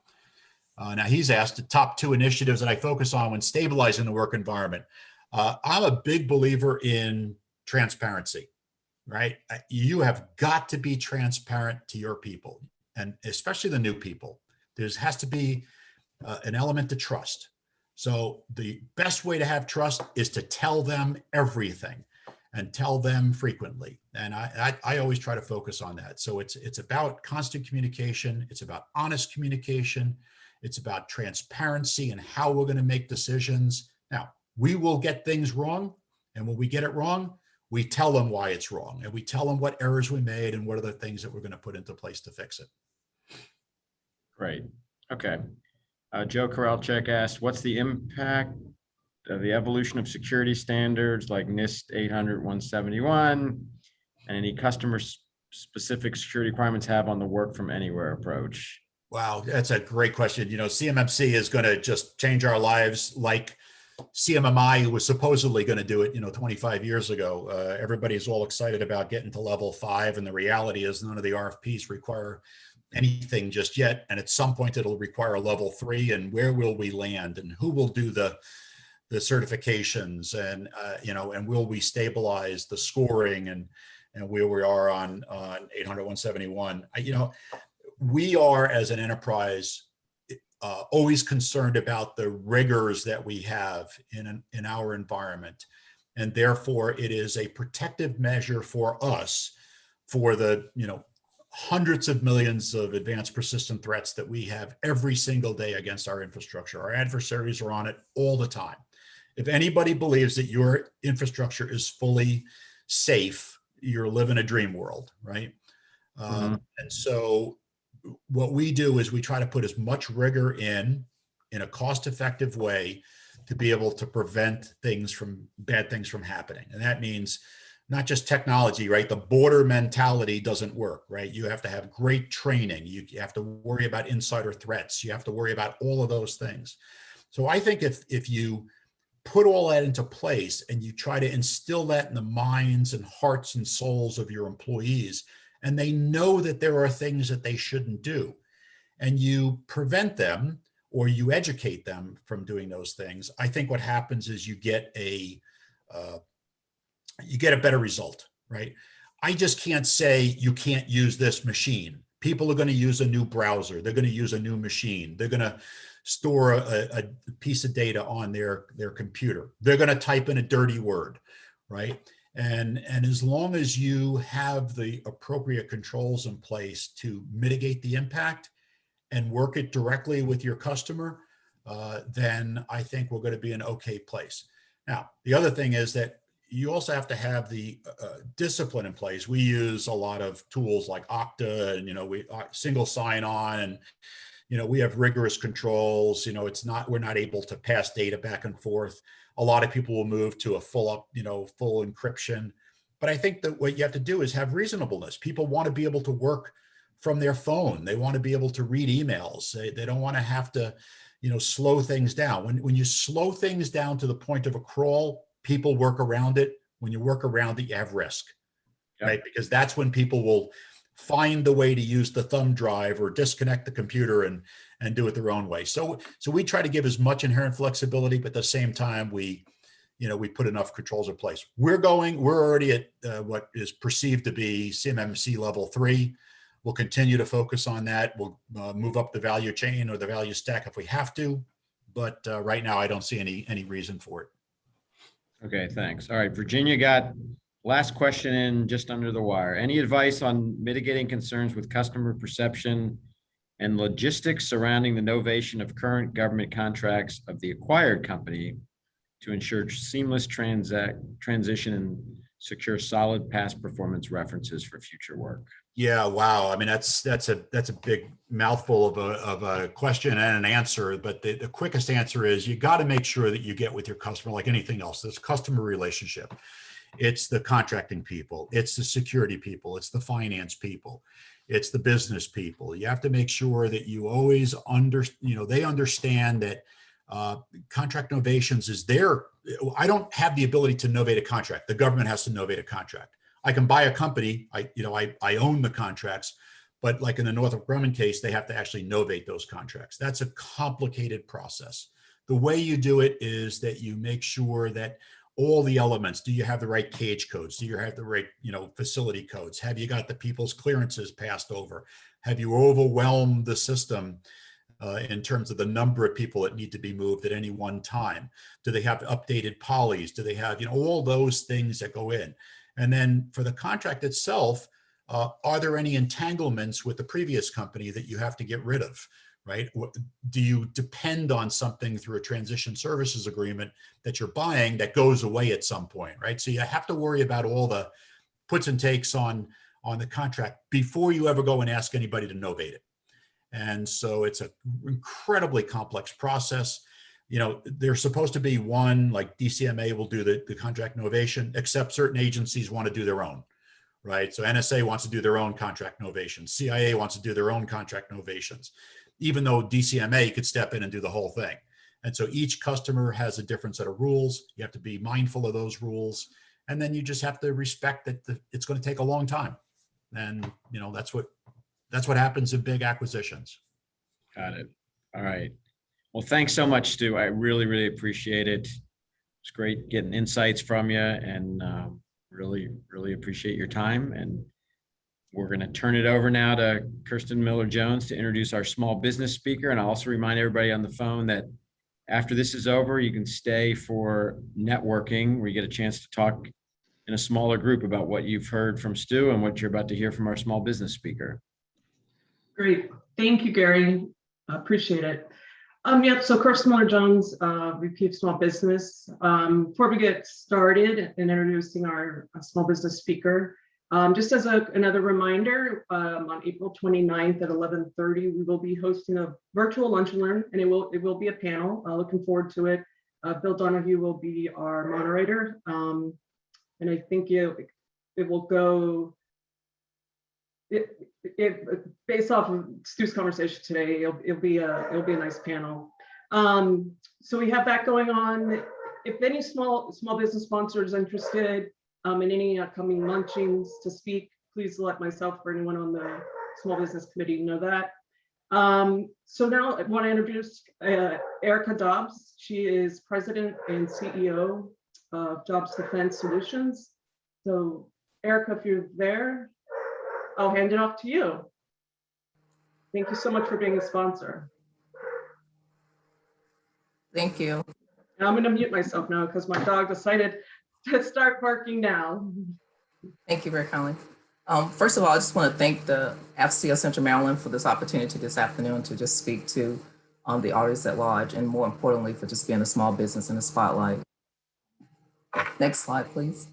Now he's asked the top 2 initiatives that I focus on when stabilizing the work environment. I'm a big believer in transparency, right? You have got to be transparent to your people, and especially the new people. There has to be an element to trust. So the best way to have trust is to tell them everything and tell them frequently. And I always try to focus on that. So it's about constant communication. It's about honest communication. It's about transparency and how we're going to make decisions. Now, we will get things wrong. And when we get it wrong, we tell them why it's wrong. And we tell them what errors we made and what are the things that we're going to put into place to fix it. Great. Okay. Joe Koralchek asked, what's the impact of the evolution of security standards like NIST 800-171 and any customer-specific security requirements have on the work from anywhere approach? Wow, that's a great question. You know, CMMC is going to just change our lives like CMMI was supposedly going to do it, 25 years ago. Everybody's all excited about getting to level 5. And the reality is none of the RFPs require anything just yet. And at some point it'll require a level 3, and where will we land and who will do the certifications, and, and will we stabilize the scoring and where we are on 800-171. We are, as an enterprise, always concerned about the rigors that we have in our environment. And therefore it is a protective measure for us for the, hundreds of millions of advanced persistent threats that we have every single day against our infrastructure. Our adversaries are on it all the time. If anybody believes that your infrastructure is fully safe, you're living a dream world, right? And so what we do is we try to put as much rigor in a cost-effective way to be able to prevent bad things from happening. And that means not just technology, right? The border mentality doesn't work, right? You have to have great training. You have to worry about insider threats. You have to worry about all of those things. So I think if you put all that into place and you try to instill that in the minds and hearts and souls of your employees, and they know that there are things that they shouldn't do, and you prevent them or you educate them from doing those things, I think what happens is you get a better result, right? I just can't say you can't use this machine. People are going to use a new browser. They're going to use a new machine. They're going to store a piece of data on their computer. They're going to type in a dirty word, right? And as long as you have the appropriate controls in place to mitigate the impact and work it directly with your customer, then I think we're going to be in an okay place. Now, the other thing is that you also have to have the discipline in place. We use a lot of tools like Okta, and we single sign-on, and we have rigorous controls. We're not able to pass data back and forth. A lot of people will move to a full encryption. But I think that what you have to do is have reasonableness. People want to be able to work from their phone. They want to be able to read emails. They don't want to have to, slow things down. When you slow things down to the point of a crawl, people work around it. When you work around it, you have risk, right? Because that's when people will find the way to use the thumb drive or disconnect the computer and do it their own way. So we try to give as much inherent flexibility, but at the same time, we put enough controls in place. We're already at what is perceived to be CMMC level 3. We'll continue to focus on that. We'll move up the value chain or the value stack if we have to, but right now I don't see any reason for it. Okay, thanks. All right, Virginia got last question in just under the wire. Any advice on mitigating concerns with customer perception and logistics surrounding the novation of current government contracts of the acquired company to ensure seamless transition and secure solid past performance references for future work? Yeah, wow. I mean, that's a big mouthful of a question and an answer, but the quickest answer is you got to make sure that you get with your customer like anything else. This customer relationship. It's the contracting people, it's the security people, it's the finance people, it's the business people. You have to make sure that you always they understand that contract novations is there. I don't have the ability to novate a contract. The government has to novate a contract. I can buy a company. I own the contracts, but like in the Northrop Grumman case, they have to actually novate those contracts. That's a complicated process. The way you do it is that you make sure that all the elements. Do you have the right cage codes? Do you have the right, facility codes? Have you got the people's clearances passed over? Have you overwhelmed the system in terms of the number of people that need to be moved at any one time? Do they have updated polys? Do they have, all those things that go in? And then for the contract itself, are there any entanglements with the previous company that you have to get rid of, right? Do you depend on something through a transition services agreement that you're buying that goes away at some point, right? So you have to worry about all the puts and takes on the contract before you ever go and ask anybody to novate it. And so it's an incredibly complex process. There's supposed to be one, like DCMA will do the contract novation, except certain agencies want to do their own, right? So NSA wants to do their own contract novations. CIA wants to do their own contract novations, even though DCMA could step in and do the whole thing. And so each customer has a different set of rules. You have to be mindful of those rules. And then you just have to respect that it's going to take a long time. And, that's what happens in big acquisitions. Got it. All right. Well, thanks so much, Stu. I really, really appreciate it. It's great getting insights from you, and really, really appreciate your time. And we're going to turn it over now to Kirsten Miller-Jones to introduce our small business speaker. And I'll also remind everybody on the phone that after this is over, you can stay for networking, where you get a chance to talk in a smaller group about what you've heard from Stu and what you're about to hear from our small business speaker. Great. Thank you, Gary. I appreciate it. So Kirsten Miller-Jones, VP of Small Business. Before we get started in introducing our small business speaker, just as another reminder, on April 29th at 11:30, we will be hosting a virtual lunch and learn, and it will be a panel. Looking forward to it. Bill Donahue will be our moderator, and I think it will go. Based off of Stu's conversation today, it'll be a nice panel. So we have that going on. If any small business sponsor is interested in any upcoming luncheons to speak, please let myself or anyone on the small business committee know that. So now I want to introduce Erica Dobbs. She is president and CEO of Dobbs Defense Solutions. So Erica, if you're there, I'll hand it off to you. Thank you so much for being a sponsor. Thank you. And I'm going to mute myself now because my dog decided to start barking now. Thank you very kindly. First of all, I just want to thank the AFCEA Central Maryland for this opportunity this afternoon to just speak to the audience at large, and more importantly, for just being a small business in the spotlight. Next slide, please.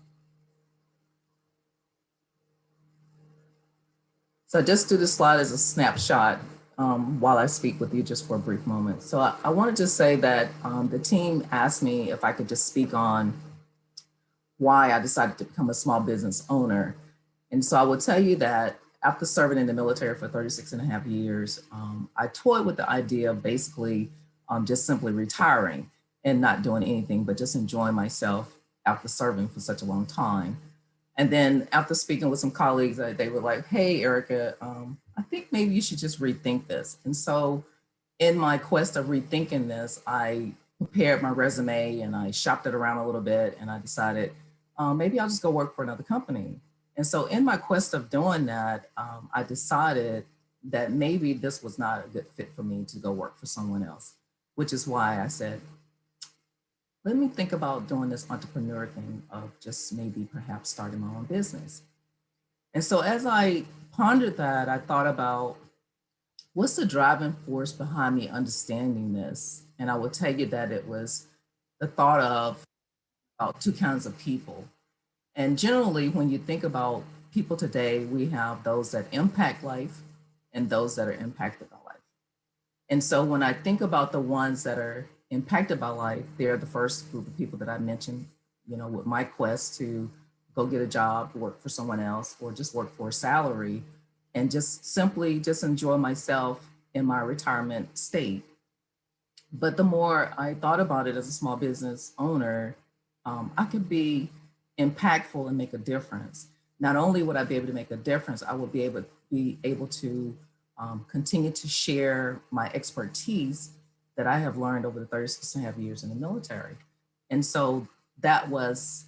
So just do this slide as a snapshot while I speak with you just for a brief moment. So I want to just say that the team asked me if I could just speak on why I decided to become a small business owner. And so I will tell you that after serving in the military for 36.5 years, I toyed with the idea of basically just simply retiring and not doing anything, but just enjoying myself after serving for such a long time. And then after speaking with some colleagues, they were like, hey, Erica, I think maybe you should just rethink this. And so in my quest of rethinking this, I prepared my resume and I shopped it around a little bit, and I decided maybe I'll just go work for another company. And so in my quest of doing that, I decided that maybe this was not a good fit for me to go work for someone else, which is why I said, let me think about doing this entrepreneur thing of just maybe perhaps starting my own business. And so as I pondered that, I thought about what's the driving force behind me understanding this? And I will tell you that it was the thought of about two kinds of people. And generally, when you think about people today, we have those that impact life and those that are impacted by life. And so when I think about the ones that are impacted by life, they're the first group of people that I mentioned, with my quest to go get a job, work for someone else, or just work for a salary, and just simply just enjoy myself in my retirement state. But the more I thought about it as a small business owner, I could be impactful and make a difference. Not only would I be able to make a difference, I would be able to continue to share my expertise that I have learned over the 36.5 years in the military. And so that was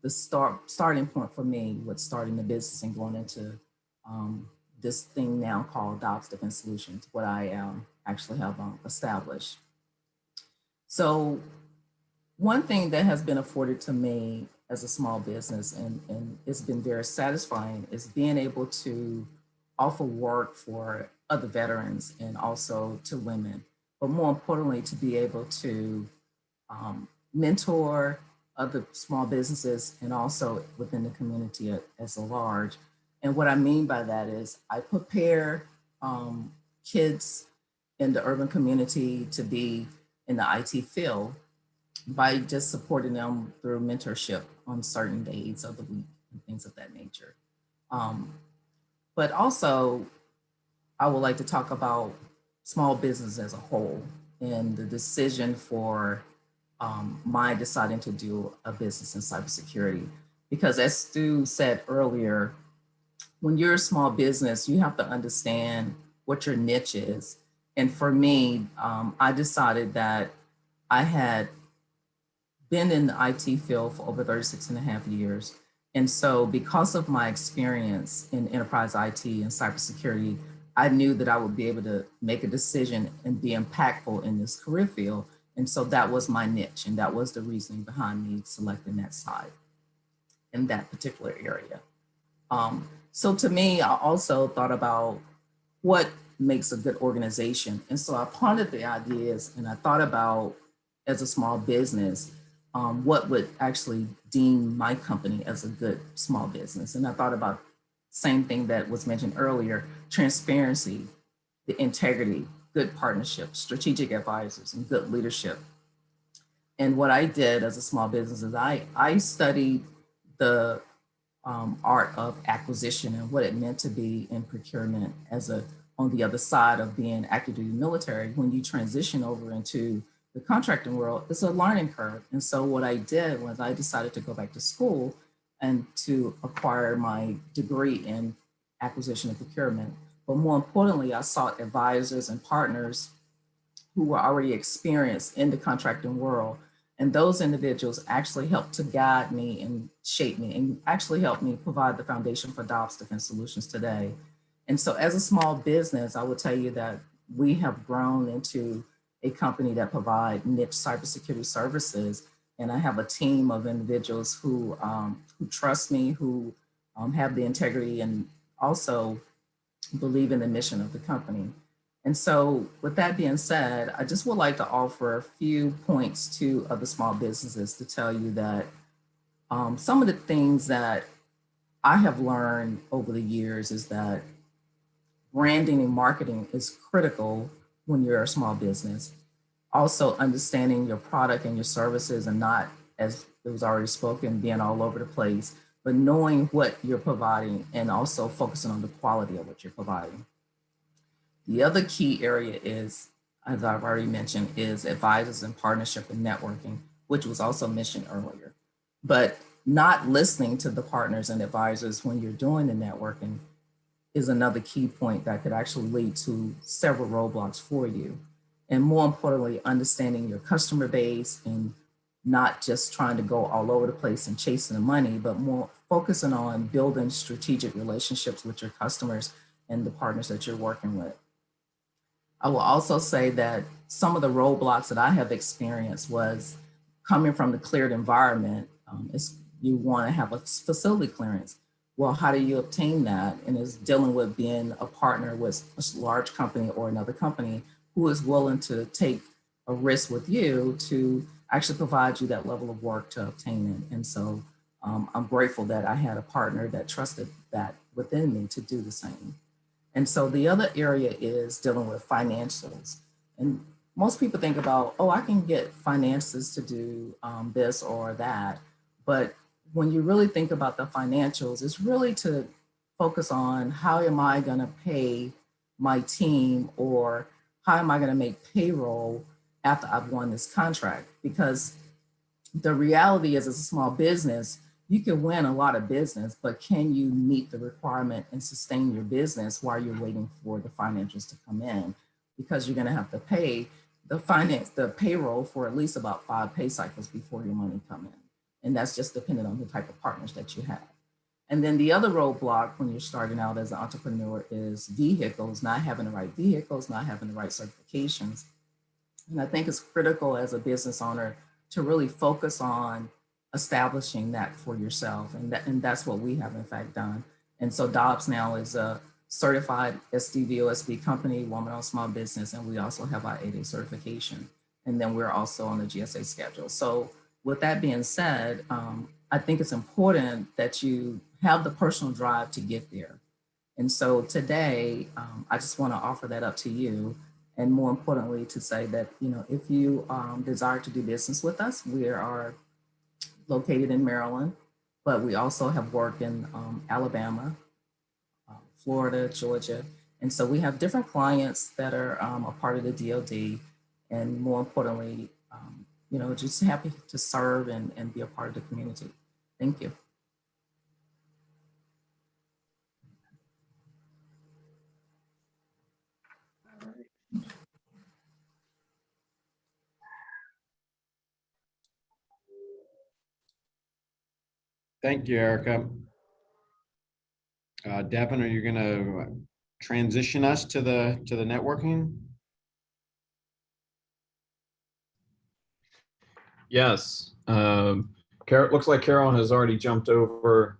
the starting point for me with starting the business and going into this thing now called Dobbs Defense Solutions, what I actually have established. So one thing that has been afforded to me as a small business, and it's been very satisfying, is being able to offer work for other veterans and also to women, but more importantly, to be able to mentor other small businesses and also within the community as a large. And what I mean by that is I prepare kids in the urban community to be in the IT field by just supporting them through mentorship on certain days of the week and things of that nature. But also, I would like to talk about small business as a whole and the decision for my deciding to do a business in cybersecurity. Because as Stu said earlier, when you're a small business, you have to understand what your niche is. And for me, I decided that I had been in the IT field for over 36 and a half years. And so because of my experience in enterprise IT and cybersecurity, I knew that I would be able to make a decision and be impactful in this career field. And so that was my niche. And that was the reasoning behind me selecting that side in that particular area. So to me, I also thought about what makes a good organization. And so I pondered the ideas and I thought about, as a small business, what would actually deem my company as a good small business. And I thought about same thing that was mentioned earlier, transparency, the integrity, good partnerships, strategic advisors, and good leadership. And what I did as a small business is I studied the art of acquisition and what it meant to be in procurement as on the other side of being active duty military. When you transition over into the contracting world, it's a learning curve. And so what I did was I decided to go back to school and to acquire my degree in acquisition and procurement. But more importantly, I sought advisors and partners who were already experienced in the contracting world. And those individuals actually helped to guide me and shape me and actually helped me provide the foundation for Dobbs Defense Solutions today. And so as a small business, I will tell you that we have grown into a company that provide niche cybersecurity services. And I have a team of individuals who trust me, who have the integrity and also believe in the mission of the company. And so with that being said, I just would like to offer a few points to other small businesses to tell you that some of the things that I have learned over the years is that branding and marketing is critical when you're a small business. Also understanding your product and your services and not, as it was already spoken, being all over the place, but knowing what you're providing and also focusing on the quality of what you're providing. The other key area is, as I've already mentioned, is advisors and partnership and networking, which was also mentioned earlier. But not listening to the partners and advisors when you're doing the networking is another key point that could actually lead to several roadblocks for you. And more importantly, understanding your customer base and not just trying to go all over the place and chasing the money, but more focusing on building strategic relationships with your customers and the partners that you're working with. I will also say that some of the roadblocks that I have experienced was coming from the cleared environment. You want to have a facility clearance. Well, how do you obtain that? And it's dealing with being a partner with a large company or another company who is willing to take a risk with you to actually provide you that level of work to obtain it. And so I'm grateful that I had a partner that trusted that within me to do the same. And so the other area is dealing with financials. And most people think about, oh, I can get finances to do this or that. But when you really think about the financials, it's really to focus on how am I going to pay my team, or how am I going to make payroll after I've won this contract? Because the reality is, as a small business, you can win a lot of business, but can you meet the requirement and sustain your business while you're waiting for the financials to come in? Because you're going to have to pay the payroll for at least about 5 pay cycles before your money come in. And that's just dependent on the type of partners that you have. And then the other roadblock when you're starting out as an entrepreneur is vehicles, not having the right vehicles, not having the right certifications. And I think it's critical as a business owner to really focus on establishing that for yourself. And that's what we have in fact done. And so Dobbs now is a certified SDVOSB company, woman-owned small business, and we also have our 8A certification. And then we're also on the GSA schedule. So with that being said, I think it's important that you have the personal drive to get there. And so today, I just want to offer that up to you. And more importantly, to say that, you know, if you desire to do business with us, we are located in Maryland, but we also have work in Alabama, Florida, Georgia. And so we have different clients that are a part of the DoD, and more importantly, you know, just happy to serve and be a part of the community. Thank you. Thank you, Erica. Devin, are you going to transition us to the networking? Yes. Looks like Carol has already jumped over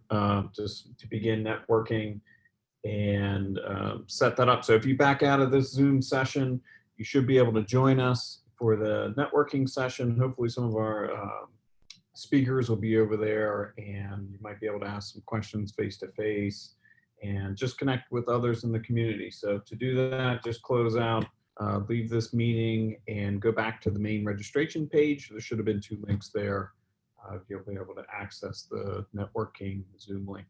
just to begin networking and set that up. So if you back out of this Zoom session, you should be able to join us for the networking session. Hopefully some of our speakers will be over there, and you might be able to ask some questions face to face and just connect with others in the community. So to do that, just close out, leave this meeting and go back to the main registration page. There should have been 2 links there. You'll be able to access the networking Zoom link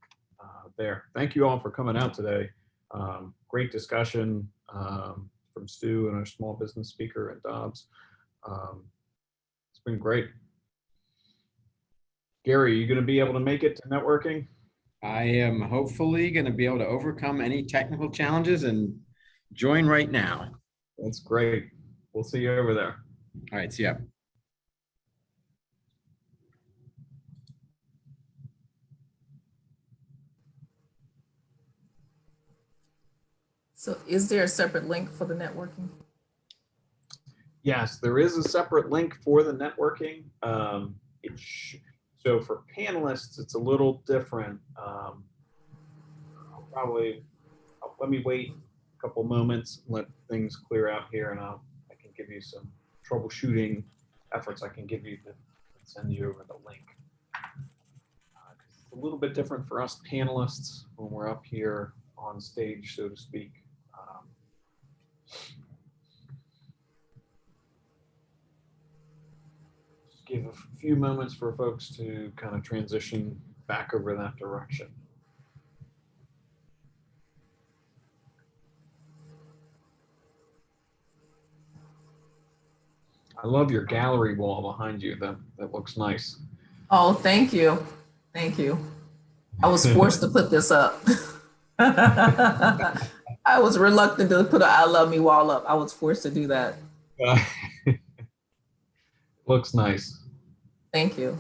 there. Thank you all for coming out today. Great discussion from Stu and our small business speaker at Dobbs. It's been great. Gary, are you going to be able to make it to networking? I am hopefully going to be able to overcome any technical challenges and join right now. That's great. We'll see you over there. All right, see ya. So is there a separate link for the networking? Yes, there is a separate link for the networking. So for panelists, it's a little different. Let me wait a couple moments, let things clear out here, and I can give you some troubleshooting efforts. I can give you send you over the link. It's a little bit different for us panelists when we're up here on stage, so to speak. Just give a few moments for folks to kind of transition back over that direction. I love your gallery wall behind you. That looks nice. Oh, thank you. Thank you. I was forced to put this up. I was reluctant to put a I love me wall up. I was forced to do that. Looks nice. Thank you.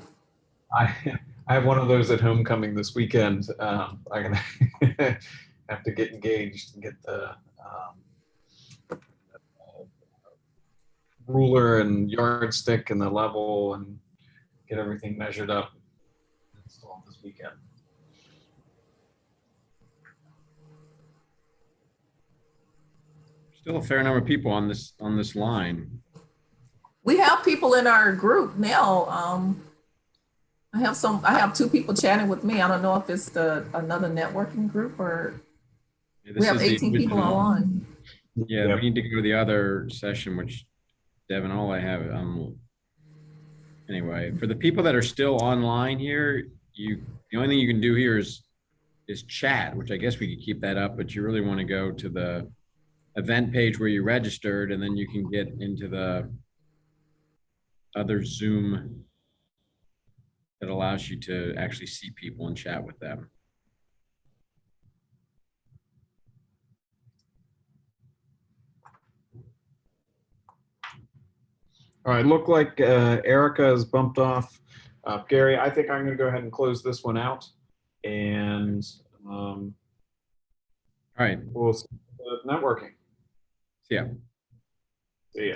I have one of those at homecoming this weekend. I'm gonna have to get engaged and get the ruler and yardstick and the level and get everything measured up. Installed this weekend. Still a fair number of people on this line. We have people in our group now. I have 2 people chatting with me. I don't know if it's another networking group or we have 18 people online. Yeah, we need to go to the other session, which Devin, all I have, anyway, for the people that are still online here, the only thing you can do here is chat, which I guess we could keep that up, but you really want to go to the event page where you registered, and then you can get into the other Zoom that allows you to actually see people and chat with them. All right, look like Erica has bumped off. Gary, I think I'm going to go ahead and close this one out, and All right. we'll see networking. Yeah. See ya.